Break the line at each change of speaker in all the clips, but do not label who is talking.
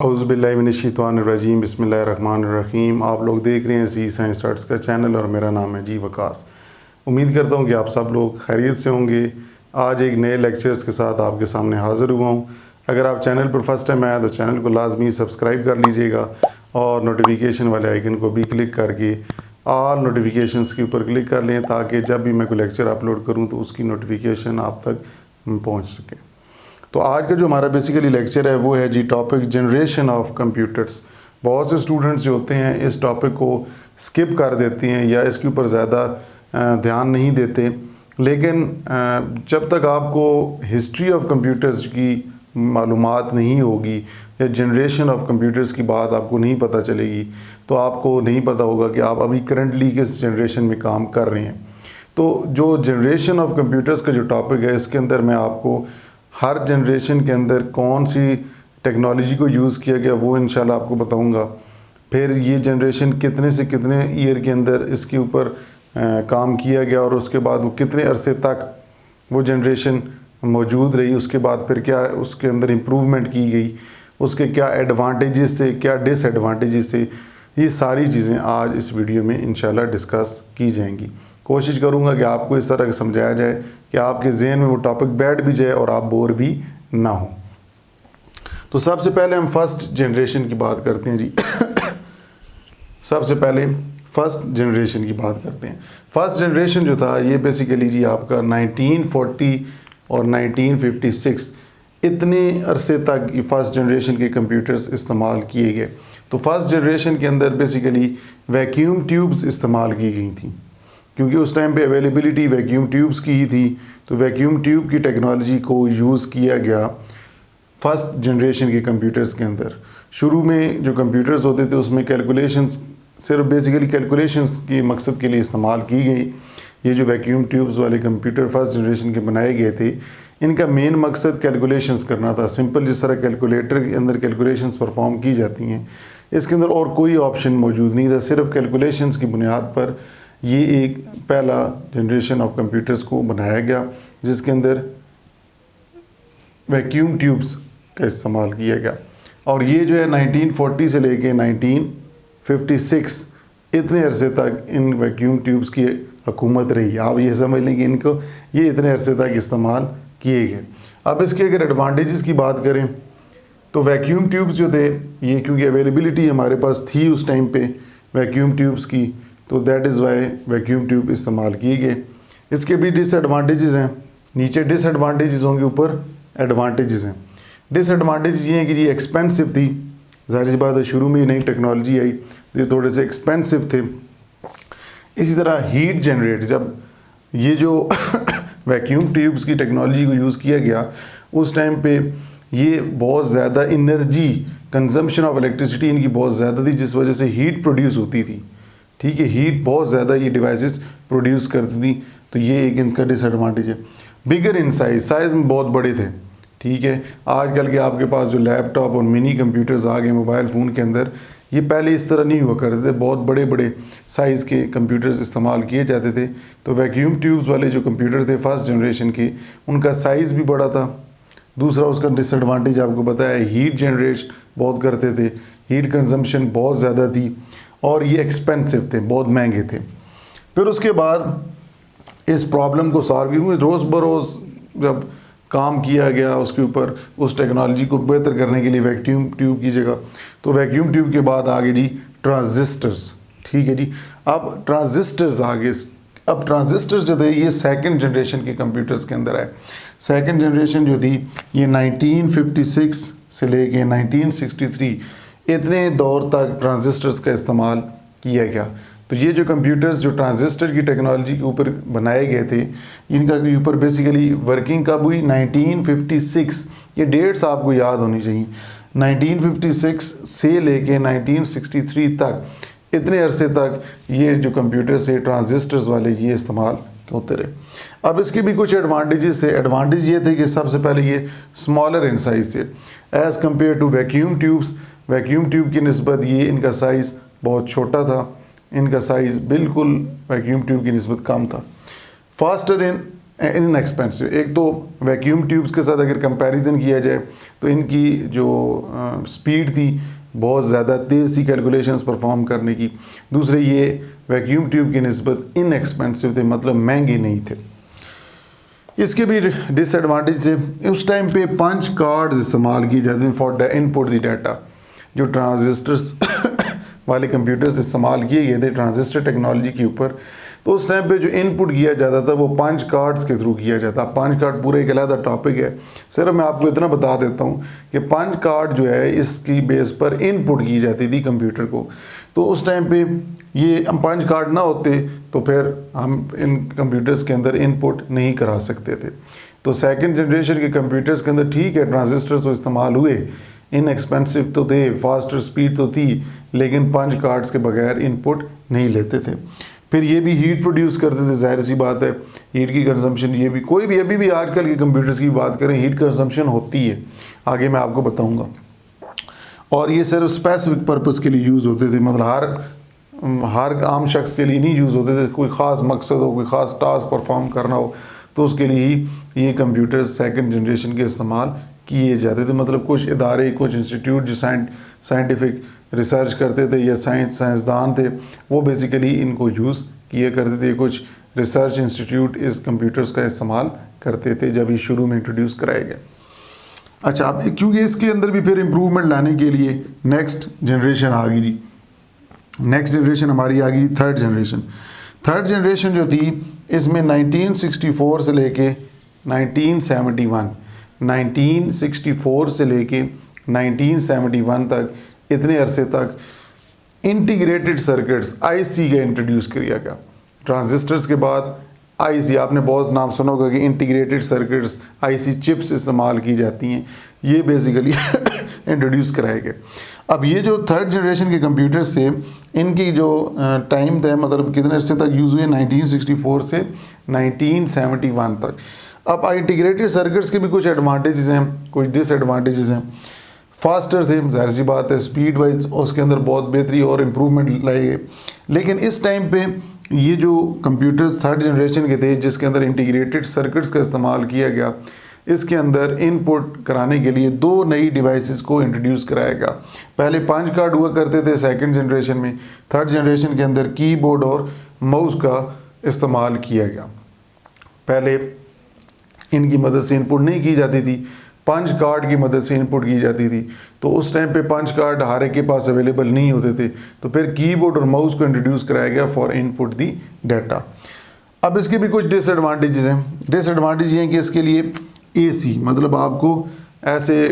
औज़ुबिल्लाहिमिनश्शैतानिर्रजीम बिस्मिल्लाहिर्रहमानिर्रहीम। आप लोग देख रहे हैं ज़ी साइंस स्टार्ट्स का चैनल और मेरा नाम है जी वकास। उम्मीद करता हूँ कि आप सब लोग खैरियत से होंगे। आज एक नए लेक्चर्स के साथ आपके सामने हाज़िर हुआ हूँ। अगर आप चैनल पर फर्स्ट टाइम आए तो चैनल को लाजमी सब्सक्राइब कर लीजिएगा और नोटिफिकेशन वाले आइकन को भी क्लिक करके ऑल नोटिफिकेशंस के ऊपर क्लिक कर लें ताकि जब भी मैं कोई लेक्चर अपलोड करूँ तो उसकी नोटिफिकेशन आप तक पहुँच सके। तो आज का जो हमारा बेसिकली लेक्चर है वो है जी टॉपिक जनरेशन ऑफ कंप्यूटर्स। बहुत से स्टूडेंट्स जो होते हैं इस टॉपिक को स्किप कर देते हैं या इसके ऊपर ज़्यादा ध्यान नहीं देते, लेकिन जब तक आपको हिस्ट्री ऑफ कंप्यूटर्स की मालूमात नहीं होगी या जनरेशन ऑफ कंप्यूटर्स की बात आपको नहीं पता चलेगी तो आपको नहीं पता होगा कि आप अभी करंटली किस जनरेशन में काम कर रहे हैं। तो जो जनरेशन ऑफ कंप्यूटर्स का जो टॉपिक है इसके अंदर मैं आपको हर जनरेशन के अंदर कौन सी टेक्नोलॉजी को यूज़ किया गया वो इंशाल्लाह आपको बताऊंगा। फिर ये जनरेशन कितने से कितने ईयर के अंदर इसके ऊपर काम किया गया और उसके बाद वो कितने अरसे तक वो जनरेशन मौजूद रही, उसके बाद फिर क्या उसके अंदर इम्प्रूवमेंट की गई, उसके क्या एडवांटेजेस थे, क्या डिसएडवांटेजेस थे, ये सारी चीज़ें आज इस वीडियो में इंशाल्लाह डिस्कस की जाएंगी। कोशिश करूंगा कि आपको इस तरह समझाया जाए कि आपके जहन में वो टॉपिक बैठ भी जाए और आप बोर भी ना हो। तो सबसे पहले हम फर्स्ट जनरेशन की बात करते हैं जी। सबसे पहले फर्स्ट जनरेशन की बात करते हैं। फर्स्ट जनरेशन जो था ये बेसिकली जी आपका 1940 और 1956 इतने अरसे तक ये फर्स्ट जनरेशन के कंप्यूटर्स इस्तेमाल किए गए। तो फर्स्ट जनरेशन के अंदर बेसिकली वैक्यूम ट्यूब्स इस्तेमाल की गई थी क्योंकि उस टाइम पे अवेलेबिलिटी वैक्यूम ट्यूब्स की ही थी। तो वैक्यूम ट्यूब की टेक्नोलॉजी को यूज़ किया गया फर्स्ट जनरेशन के कंप्यूटर्स के अंदर। शुरू में जो कंप्यूटर्स होते थे उसमें कैलकुलेशंस सिर्फ बेसिकली कैलकुलेशंस के मकसद के लिए इस्तेमाल की गई। ये जो वैक्यूम ट्यूब्स वाले कंप्यूटर फर्स्ट जनरेशन के बनाए गए थे इनका मेन मकसद कैलकुलेशंस करना था। सिंपल जिस तरह कैलकुलेटर के अंदर कैलकुलेशंस परफॉर्म की जाती हैं इसके अंदर और कोई ऑप्शन मौजूद नहीं था, सिर्फ कैलकुलेशंस की बुनियाद पर ये एक पहला जनरेशन ऑफ कंप्यूटर्स को बनाया गया जिसके अंदर वैक्यूम ट्यूब्स का इस्तेमाल किया गया। और ये जो है 1940 से लेके 1956 इतने अरसे तक इन वैक्यूम ट्यूब्स की हुकूमत रही। आप ये समझ लें कि इनको ये इतने अरसे तक इस्तेमाल किए गए। अब इसके अगर एडवांटेजेस की बात करें तो वैक्यूम ट्यूब्स जो थे ये क्योंकि अवेलेबिलिटी हमारे पास थी उस टाइम पे वैक्यूम ट्यूब्स की, तो that is why vacuum tube इस्तेमाल किए गए। इसके भी डिसएडवांटेजेस हैं, नीचे डिसएडवांटेजेस होंगे ऊपर एडवांटेजेस हैं। डिसएडवांटेज ये हैं कि ये एक्सपेंसिव थी, ज़ाहिर सी बात है शुरू में नई टेक्नोलॉजी आई तो ये थोड़े से एक्सपेंसिव थे। इसी तरह हीट जनरेट, जब ये जो वैक्यूम ट्यूब्स की टेक्नोलॉजी को यूज़ किया गया उस टाइम पे ये बहुत ज़्यादा इनर्जी कंजम्पशन ऑफ इलेक्ट्रिसिटी इनकी बहुत ज़्यादा थी जिस वजह से हीट प्रोड्यूस होती थी। ठीक है, हीट बहुत ज़्यादा ये डिवाइसेस प्रोड्यूस करती थी, तो ये एक इनका डिसएडवांटेज है। बिगर इन साइज़ में बहुत बड़े थे। ठीक है, आजकल के आपके पास जो लैपटॉप और मिनी कंप्यूटर्स आ गए मोबाइल फ़ोन के अंदर, ये पहले इस तरह नहीं हुआ करते थे, बहुत बड़े बड़े साइज़ के कंप्यूटर्स इस्तेमाल किए जाते थे। तो वैक्यूम ट्यूब्स वाले जो कंप्यूटर थे फर्स्ट जनरेशन के उनका साइज़ भी बड़ा था। दूसरा उसका डिसएडवांटेज आपको पता है हीट जनरेट बहुत करते थे, हीट कंजम्पशन बहुत ज़्यादा थी और ये एक्सपेंसिव थे, बहुत महंगे थे। फिर उसके बाद इस प्रॉब्लम को सॉल्व क्योंकि रोज़ बरोज़ जब काम किया गया उसके ऊपर उस टेक्नोलॉजी को बेहतर करने के लिए वैक्यूम ट्यूब की जगह, तो वैक्यूम ट्यूब के बाद आगे जी ट्रांजिस्टर्स। ठीक है जी, अब ट्रांजिस्टर्स आगे। अब ट्रांजिस्टर्स जो थे ये सेकंड जनरेशन के कंप्यूटर्स के अंदर है। सेकंड जनरेशन जो थी ये 1956 से लेके 1963 इतने दौर तक ट्रांजिस्टर्स का इस्तेमाल किया गया। तो ये जो कंप्यूटर्स जो ट्रांजिस्टर की टेक्नोलॉजी के ऊपर बनाए गए थे इनका के ऊपर बेसिकली वर्किंग कब हुई 1956। ये डेट्स आपको याद होनी चाहिए, 1956 से लेके 1963 तक इतने अरसे तक ये जो कंप्यूटर्स है ट्रांजिस्टर्स वाले ये इस्तेमाल होते रहे। अब इसके भी कुछ एडवांटेजेस है। एडवांटेज ये थे कि सबसे पहले ये स्मॉलर इन साइज थे as compare to vacuum tubes. Vacuum tube की निस्बत ये इनका साइज़ बहुत छोटा था, इनका साइज़ बिल्कुल वैक्यूम ट्यूब की निस्बत कम था। Faster in inexpensive. एक तो वैक्यूम ट्यूब्स के साथ अगर कंपैरिजन किया जाए तो इनकी जो स्पीड थी बहुत ज़्यादा तेज़ सी कैलकुलेशंस परफॉर्म करने की। दूसरे ये वैक्यूम ट्यूब की निस्बत इनएक्सपेंसिव थे, मतलब महंगे नहीं थे। इसके भी डिसएडवांटेज थे, उस टाइम पे पंच कार्ड्स इस्तेमाल किए जाते थे फॉर इनपुट द डाटा। जो ट्रांजिस्टर्स वाले कंप्यूटर्स इस्तेमाल किए गए थे ट्रांजिस्टर टेक्नोलॉजी के ऊपर, तो उस टाइम पे जो इनपुट किया जाता था वो पंच कार्ड्स के थ्रू किया जाता। पंच कार्ड पूरा एक अलग टॉपिक है, सिर्फ मैं आपको इतना बता देता हूँ कि पंच कार्ड जो है इसकी बेस पर इनपुट की जाती थी कंप्यूटर को। तो उस टाइम पे ये पंच कार्ड ना होते तो फिर हम इन कंप्यूटर्स के अंदर इनपुट नहीं करा सकते थे। तो सेकंड जनरेशन के कंप्यूटर्स के अंदर ठीक है ट्रांजिस्टर्स तो इस्तेमाल हुए, इनएक्सपेंसिव तो थे, फास्टर स्पीड तो थी, लेकिन पंच कार्ड्स के बगैर इनपुट नहीं लेते थे। फिर ये भी हीट प्रोड्यूस करते थे, जाहिर सी बात है हीट की कंजम्पशन, ये भी कोई भी अभी भी आजकल के कंप्यूटर्स की बात करें हीट कंजम्पशन होती है, आगे मैं आपको बताऊंगा। और ये सिर्फ स्पेसिफिक पर्पस के लिए यूज़ होते थे, मतलब हर आम शख्स के लिए नहीं यूज़ होते थे। कोई ख़ास मकसद हो, कोई ख़ास टास्क परफॉर्म करना हो तो उसके लिए ही ये कंप्यूटर्स सेकंड जनरेशन के इस्तेमाल किए जाते थे। मतलब कुछ इदारे, कुछ इंस्टीट्यूट जो साइंटिफिक रिसर्च करते थे या साइंसदान थे वो बेसिकली इनको यूज़ किया करते थे। कुछ रिसर्च इंस्टीट्यूट इस कंप्यूटर्स का इस्तेमाल करते थे जब ये शुरू में इंट्रोड्यूस कराए गए। अच्छा, अब क्योंकि इसके अंदर भी फिर इम्प्रूवमेंट लाने के लिए नेक्स्ट जनरेशन आ गई जी। नेक्स्ट जनरेशन हमारी आ गई थर्ड जनरेशन। थर्ड जनरेशन जो थी इसमें 1964 से लेके 1964 से लेके 1971 तक, इतने अरसे तक इंटीग्रेटेड सर्किट्स आईसी का इंट्रोड्यूस किया गया। ट्रांजिस्टर्स के बाद आईसी, आपने बहुत नाम सुना होगा कि इंटीग्रेटेड सर्किट्स, आईसी चिप्स इस्तेमाल की जाती हैं, ये बेसिकली इंट्रोड्यूस कराए गए। अब ये जो थर्ड जनरेशन के कंप्यूटर्स थे इनकी जो टाइम था, मतलब कितने अरसे तक यूज़ हुए, 1964 से 1971 तक। अब इंटीग्रेटेड सर्किट्स के भी कुछ एडवांटेजेस हैं, कुछ डिसएडवांटेजेस हैं। फास्टर थे, जाहिर सी बात है, स्पीड वाइज उसके अंदर बहुत बेहतरी और इम्प्रूवमेंट लाए गए। लेकिन इस टाइम पे ये जो कंप्यूटर्स थर्ड जनरेशन के थे जिसके अंदर इंटीग्रेटेड सर्किट्स का इस्तेमाल किया गया, इसके अंदर इनपुट कराने के लिए दो नई डिवाइसेस को इंट्रोड्यूस कराया गया। पहले पंच कार्ड हुआ करते थे सेकंड जनरेशन में, थर्ड जनरेशन के अंदर कीबोर्ड और माउस का इस्तेमाल किया गया। पहले इनकी मदद से इनपुट नहीं की जाती थी, पंच कार्ड की मदद से इनपुट की जाती थी। तो उस टाइम पे पंच कार्ड हर एक के पास अवेलेबल नहीं होते थे, तो फिर कीबोर्ड और माउस को इंट्रोड्यूस कराया गया फॉर इनपुट दी डाटा। अब इसके भी कुछ डिसएडवांटेजेस हैं। डिसएडवांटेज ये हैं कि इसके लिए एसी, मतलब आपको ऐसे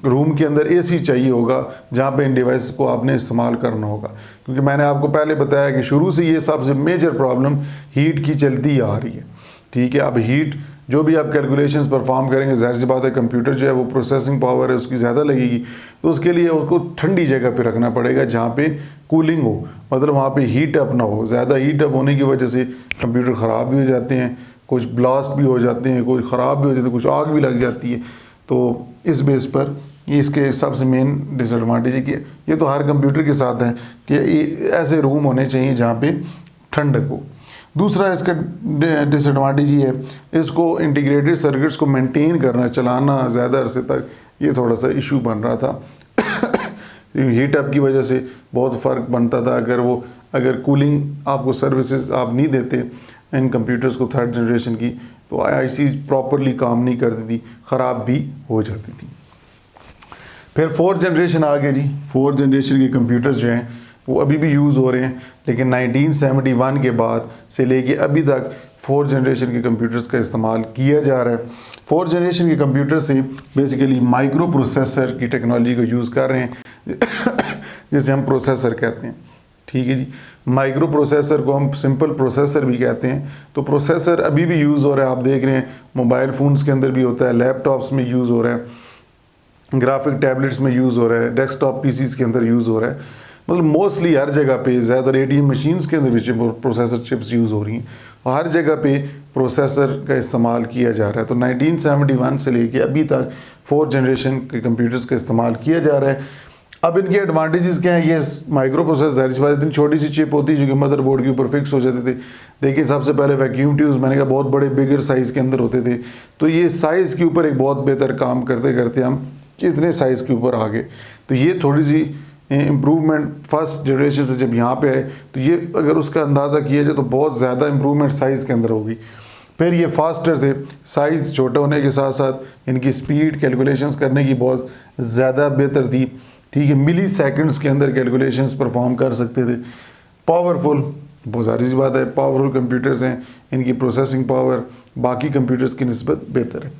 रूम के अंदर एसी चाहिए होगा जहाँ पे इन डिवाइस को आपने इस्तेमाल करना होगा, क्योंकि मैंने आपको पहले बताया कि शुरू से ये सबसे मेजर प्रॉब्लम हीट की चलती आ रही है। ठीक है, अब हीट जो भी आप कैलकुलेशंस परफॉर्म करेंगे, जाहिर सी बात है कंप्यूटर जो है वो प्रोसेसिंग पावर है उसकी ज़्यादा लगेगी, तो उसके लिए उसको ठंडी जगह पे रखना पड़ेगा जहाँ पे कूलिंग हो, मतलब वहाँ पे हीट अप ना हो। ज़्यादा हीट अप होने की वजह से कंप्यूटर ख़राब भी हो जाते हैं, कुछ ब्लास्ट भी हो जाते हैं, कुछ ख़राब भी हो जाते हैं, कुछ आग भी लग जाती है। तो इस बेस पर ये इसके सबसे मेन डिसएडवांटेज है कि ये तो हर कंप्यूटर के साथ है कि ऐसे रूम होने चाहिए जहाँ पे ठंडक हो। दूसरा इसका डिसएडवांटेज ये है, इसको इंटीग्रेटेड सर्किट्स को मेंटेन करना, चलाना ज़्यादा अरसे तक ये थोड़ा सा इशू बन रहा था। हीट अप की वजह से बहुत फ़र्क बनता था। अगर कूलिंग आपको सर्विसेज आप नहीं देते इन कंप्यूटर्स को थर्ड जनरेशन की, तो आईसी प्रॉपरली काम नहीं करती थी, ख़राब भी हो जाती थी। फिर फोर्थ जनरेशन आ गया जी। फोर्थ जनरेशन के कंप्यूटर्स जो हैं वो अभी भी यूज़ हो रहे हैं, लेकिन 1971 के बाद से लेके अभी तक फोर्थ जनरेशन के कंप्यूटर्स का इस्तेमाल किया जा रहा है। फोर्थ जनरेशन के कंप्यूटर से बेसिकली माइक्रो प्रोसेसर की टेक्नोलॉजी को यूज़ कर रहे हैं जिसे हम प्रोसेसर कहते हैं। ठीक है जी, माइक्रो प्रोसेसर को हम सिंपल प्रोसेसर भी कहते हैं। तो प्रोसेसर अभी भी यूज़ हो रहा है, आप देख रहे हैं मोबाइल फ़ोन्स के अंदर भी होता है, लैपटॉप्स में यूज़ हो रहा है, ग्राफिक टैबलेट्स में यूज़ हो रहा है, डेस्कटॉप पीसीज़ के अंदर यूज़ हो रहा है, मतलब मोस्टली हर जगह पे, ज़्यादातर एटीएम मशीन्स के अंदर भी प्रोसेसर चिप्स यूज़ हो रही हैं और हर जगह पे प्रोसेसर का इस्तेमाल किया जा रहा है। तो 1971 से लेके अभी तक फोर्थ जनरेशन के कंप्यूटर्स का इस्तेमाल किया जा रहा है। अब इनके एडवांटेजेस क्या हैं? ये माइक्रो प्रोसेसर जाहिर सी बात इतनी छोटी सी चिप होती है जो कि मदरबोर्ड के ऊपर फिक्स हो जाते थे। देखिए सबसे पहले वैक्यूम ट्यूब्स मैंने कहा बहुत बड़े बिगर साइज़ के अंदर होते थे, तो ये साइज़ के ऊपर एक बहुत बेहतर काम करते करते हम इतने साइज़ के ऊपर आ गए। तो ये थोड़ी सी इम्प्रूवमेंट फर्स्ट जनरेशन से जब यहाँ पे आए, तो ये अगर उसका अंदाज़ा किया जाए तो बहुत ज़्यादा इम्प्रूवमेंट साइज़ के अंदर होगी। फिर ये फास्टर थे, साइज़ छोटा होने के साथ साथ इनकी स्पीड कैलकुलेशंस करने की बहुत ज़्यादा बेहतर थी। ठीक है, मिली सेकंड्स के अंदर कैलकुलेशंस परफॉर्म कर सकते थे। पावरफुल, बहुत सारी सी बात है, पावरफुल कंप्यूटर्स हैं, इनकी प्रोसेसिंग पावर बाकी कंप्यूटर्स की निस्बत बेहतर है।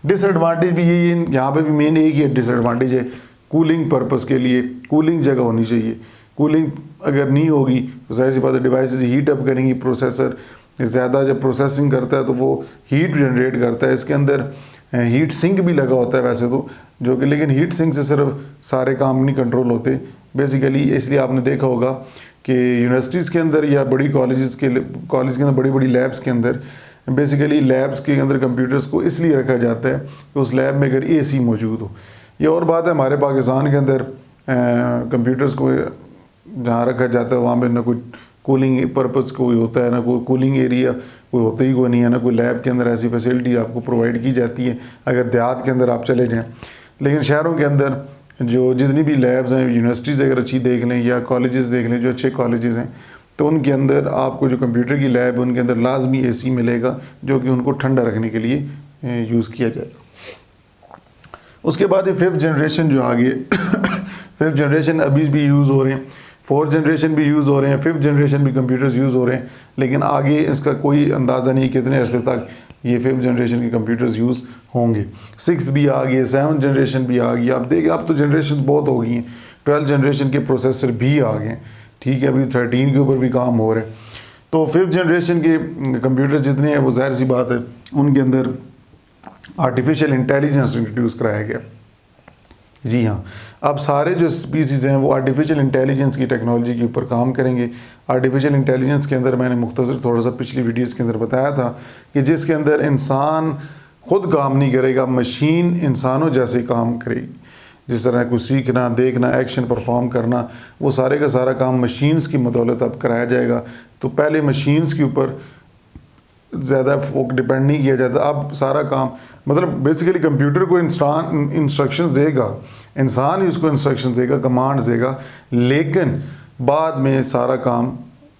डिसएडवांटेज भी यही है, यहाँ पे भी मेन एक ही डिसएडवांटेज है, कूलिंग पर्पस के लिए कूलिंग जगह होनी चाहिए। कूलिंग अगर नहीं होगी तो जाहिर सी बात है डिवाइसेस हीट अप करेंगी, प्रोसेसर ज़्यादा जब प्रोसेसिंग करता है तो वो हीट जनरेट करता है। इसके अंदर हीट सिंक भी लगा होता है वैसे तो, जो कि लेकिन हीट सिंक से सिर्फ सारे काम नहीं कंट्रोल होते बेसिकली। इसलिए आपने देखा होगा कि यूनिवर्सिटीज़ के अंदर या बड़ी कॉलेज के अंदर बड़ी बड़ी लैब्स के अंदर बेसिकली लैब्स के अंदर कंप्यूटर्स को इसलिए रखा जाता है कि उस लैब में अगर एसी मौजूद हो। ये और बात है हमारे पाकिस्तान के अंदर कंप्यूटर्स को जहाँ रखा जाता है वहाँ पे ना कोई कूलिंग पर्पस कोई होता है, ना कोई कूलिंग एरिया कोई होता ही कोई नहीं है, ना कोई लैब के अंदर ऐसी फैसिलिटी आपको प्रोवाइड की जाती है अगर देहात के अंदर आप चले जाएं। लेकिन शहरों के अंदर जो जितनी भी लैब्स हैं, यूनिवर्सिटीज़ अगर अच्छी देख लें या कॉलेजेस देख लें जो अच्छे कॉलेजेस हैं, तो उनके अंदर आपको जो कंप्यूटर की लैब है उनके अंदर लाजमी एसी मिलेगा जो कि उनको ठंडा रखने के लिए यूज़ किया जाएगा। उसके बाद ये फिफ्थ जनरेशन जो आ गई फिफ्थ जनरेशन अभी भी यूज़ हो रहे हैं, फोर्थ जनरेशन भी यूज़ हो रहे हैं, फिफ्थ जनरेशन भी कंप्यूटर्स यूज़ हो रहे हैं, लेकिन आगे इसका कोई अंदाज़ा नहीं कितने अरसे तक ये फिफ्थ जनरेशन के कंप्यूटर्स यूज़ होंगे। सिक्स भी आ गए, सेवन जनरेशन भी आ गई। आप देखिए अब तो जनरेशन बहुत हो गई हैं, 12 जनरेशन के प्रोसेसर भी आ गए। ठीक है, अभी 13 के ऊपर भी काम हो रहा है। तो फिफ्थ जनरेशन के कंप्यूटर्स जितने हैं वो जाहिर सी बात है उनके अंदर आर्टिफिशियल इंटेलिजेंस इंट्रोड्यूस कराया गया। जी हाँ, अब सारे जो स्पीसीज़ हैं वो आर्टिफिशियल इंटेलिजेंस की टेक्नोलॉजी के ऊपर काम करेंगे। आर्टिफिशियल इंटेलिजेंस के अंदर मैंने मुख्तसर थोड़ा सा पिछली वीडियोस के अंदर बताया था कि जिसके अंदर इंसान खुद काम नहीं करेगा, मशीन इंसानों जैसे काम करेगी। जिस तरह कुछ सीखना, देखना, एक्शन परफॉर्म करना, वो सारे का सारा काम मशीन्स की बदौलत अब कराया जाएगा। तो पहले मशीन्स के ऊपर ज़्यादा डिपेंड नहीं किया जाता, अब सारा काम मतलब बेसिकली कंप्यूटर को इंस्ट्रक्शन देगा, इंसान ही उसको इंस्ट्रक्शन देगा, कमांड्स देगा, लेकिन बाद में सारा काम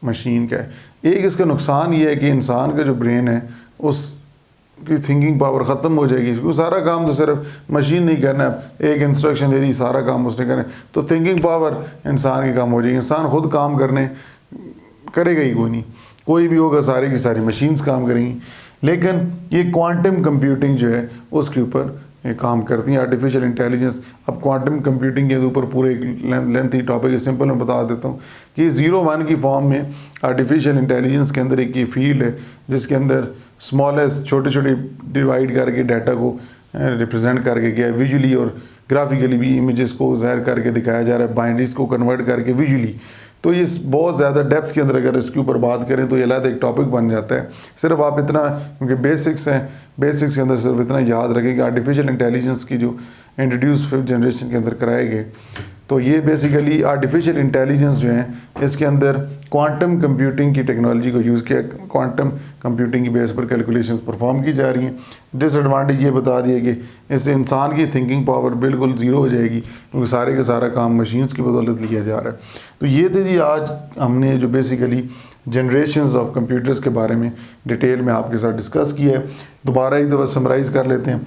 मशीन का है। एक इसका नुकसान ये है कि इंसान का जो ब्रेन है उसकी थिंकिंग पावर ख़त्म हो जाएगी, वो सारा काम तो सिर्फ मशीन नहीं करना है, एक इंस्ट्रक्शन दे दी सारा काम उसने करना है, तो थिंकिंग पावर इंसान की कम हो जाएगी। इंसान खुद काम करने करेगा ही कोई नहीं, कोई भी होगा सारी की सारी मशीन्स काम करेंगी। लेकिन ये क्वांटम कंप्यूटिंग जो है उसके ऊपर काम करती हैं, आर्टिफिशियल इंटेलिजेंस। अब क्वांटम कंप्यूटिंग के ऊपर पूरे लेंथी टॉपिक सिंपल में बता देता हूँ कि 0-1 की फॉर्म में आर्टिफिशियल इंटेलिजेंस के अंदर एक ये फील्ड है जिसके अंदर स्मॉलेस्ट छोटे छोटे डिवाइड करके डाटा को रिप्रेजेंट करके गया है, विजुअली और ग्राफिकली भी इमेजेस को ज़ाहिर करके दिखाया जा रहा है, बाइनरीज को कन्वर्ट करके विजुअली। तो ये बहुत ज़्यादा डेप्थ के अंदर अगर इसके ऊपर बात करें तो ये अलग एक टॉपिक बन जाता है। सिर्फ आप इतना, क्योंकि बेसिक्स हैं, बेसिक्स के अंदर सिर्फ इतना याद रखें कि आर्टिफिशियल इंटेलिजेंस की जो इंट्रोड्यूस फिफ्थ जनरेशन के अंदर कराए गए, तो ये बेसिकली आर्टिफिशियल इंटेलिजेंस जो है इसके अंदर क्वांटम कंप्यूटिंग की टेक्नोलॉजी को यूज़ किया, क्वांटम कंप्यूटिंग की बेस पर कैलकुलेशंस परफॉर्म की जा रही हैं। डिसएडवांटेज ये बता दिए कि इससे इंसान की थिंकिंग पावर बिल्कुल ज़ीरो हो जाएगी क्योंकि सारे का सारा काम मशीन्स की बदौलत लिया जा रहा है। तो ये थे जी आज हमने जो बेसिकली जनरेशंस ऑफ कंप्यूटर्स के बारे में डिटेल में आपके साथ डिस्कस किया है। दोबारा एक दफ़ा समराइज़ कर लेते हैं।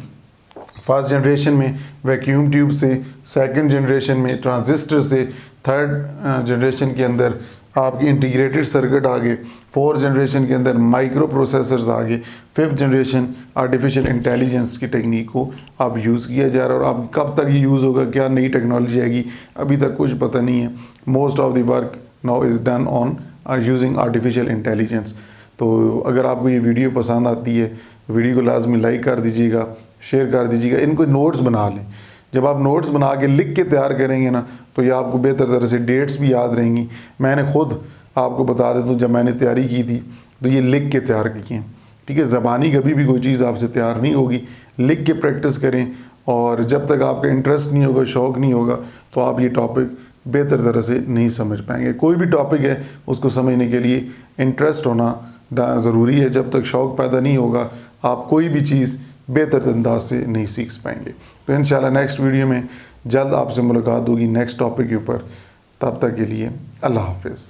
फर्स्ट जनरेशन में वैक्यूम ट्यूब से, सेकंड जनरेशन में ट्रांजिस्टर से, थर्ड जनरेशन के अंदर आपकी इंटीग्रेटेड सर्किट आ गए, फोर्थ जनरेशन के अंदर माइक्रो प्रोसेसर्स आ गए, फिफ्थ जनरेशन आर्टिफिशियल इंटेलिजेंस की टेक्निक को अब यूज़ किया जा रहा है। और अब कब तक ये यूज़ होगा, क्या नई टेक्नोलॉजी आएगी, अभी तक कुछ पता नहीं है। Most of the work now is done on using artificial intelligence. तो अगर आपको ये वीडियो पसंद आती है वीडियो को लाजमी लाइक कर दीजिएगा, शेयर कर दीजिएगा, इनको नोट्स बना लें। जब आप नोट्स बना के लिख के तैयार करेंगे ना तो ये आपको बेहतर तरह से डेट्स भी याद रहेंगी। मैंने खुद आपको बता देता हूँ, जब मैंने तैयारी की थी तो ये लिख के तैयार की हैं। ठीक है, ज़बानी कभी भी कोई चीज़ आपसे तैयार नहीं होगी, लिख के प्रैक्टिस करें और जब तक आपका इंटरेस्ट नहीं होगा, शौक़ नहीं होगा, तो आप ये टॉपिक बेहतर तरह से नहीं समझ पाएंगे। कोई भी टॉपिक है उसको समझने के लिए इंटरेस्ट होना ज़रूरी है। जब तक शौक़ पैदा नहीं होगा आप कोई भी चीज़ बेहतर अंदाज से नहीं सीख पाएंगे। तो इंशाल्लाह नेक्स्ट वीडियो में जल्द आपसे मुलाकात होगी नेक्स्ट टॉपिक के ऊपर। तब तक के लिए अल्लाह हाफ़िज़।